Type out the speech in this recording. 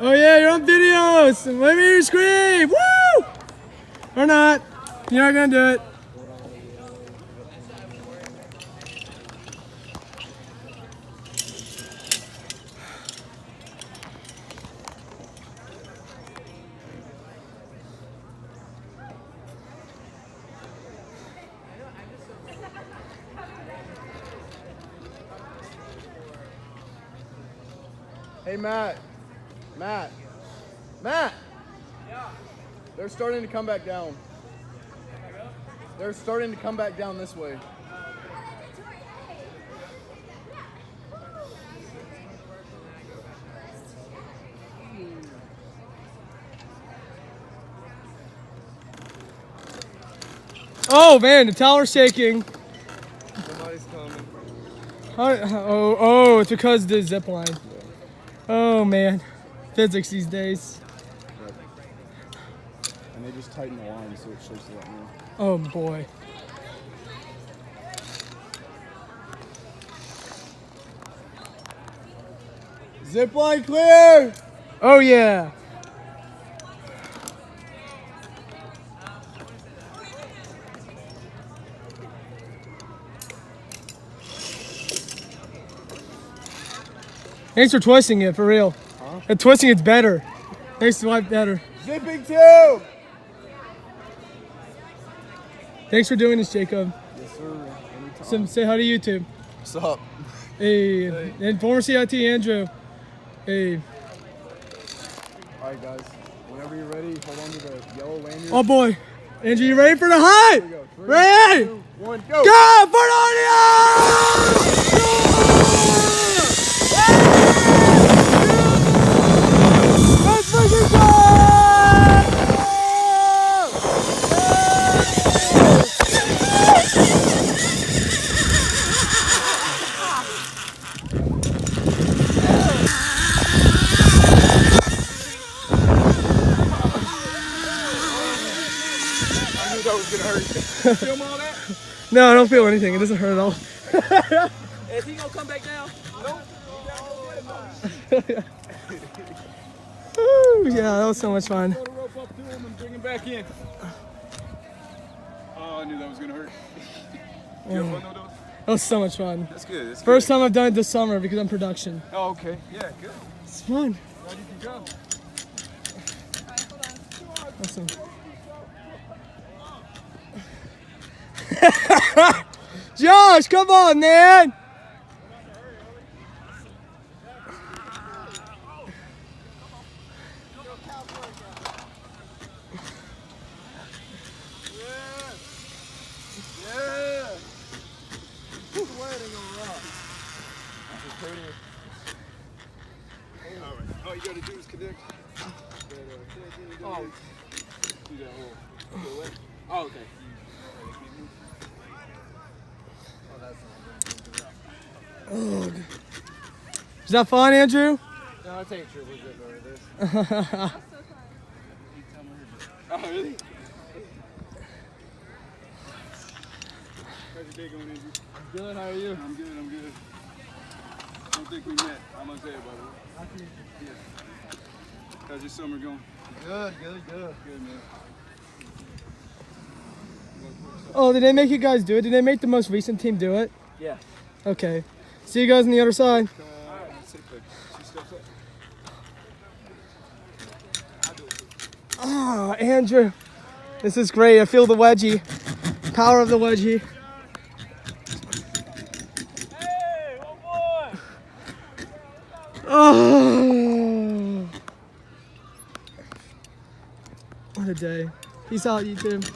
Oh yeah, you're on videos. Let me hear you scream. Woo! Or not. You're not gonna do it. Hey, Matt. Matt. Yeah. They're starting to come back down. They're starting to come back down this way. Oh man, the tower's shaking. Somebody's coming. Oh, it's because of the zip line. Oh man, physics these days. And they just tighten the line so it shakes a lot more. Oh boy. Zip line clear! Oh yeah. Thanks for twisting it, for real. Huh? And twisting it's better. Thanks to wipe better. Zipping too! Thanks for doing this, Jacob. Yes, sir. Anytime. Say hi to YouTube. What's up? Hey. And former CIT Andrew. Hey. Alright, guys. Whenever you're ready, hold on to the yellow lanyard. Oh boy. Andrew, you ready for the high? Here we go. 3, Ready? 2, 1, go! Go for the audio! Let's freaking go! I knew that was gonna hurt. Film all that? No, I don't feel anything. It doesn't hurt at all. Is he gonna come back down? Nope. Woo, yeah, that was so much fun. Throw the rope up to him and bring him back in. Oh, I knew that was gonna hurt. You have fun with those? That was so much fun. That's good. That's First time I've done it this summer because I'm production. Oh, okay. Yeah, good. It's fun. Glad you can go. Awesome. Josh, come on, man. Yeah. Sweating on rock. All you gotta do is connect. Oh. Do that whole. Oh, okay. Oh, is that fun, Andrew? No, I take triple zip over this. Oh, really? How's your day going, Andrew? I'm good. How are you? I'm good. I'm good. I don't think we met. I must say it, by the way. Yeah. How's your summer going? Good. Good, man. Oh, did they make you guys do it? Did they make the most recent team do it? Yeah. Okay. See you guys on the other side. Oh, Andrew. This is great. I feel the wedgie. Power of the wedgie. Hey, one more. Oh. What a day. Peace out, YouTube.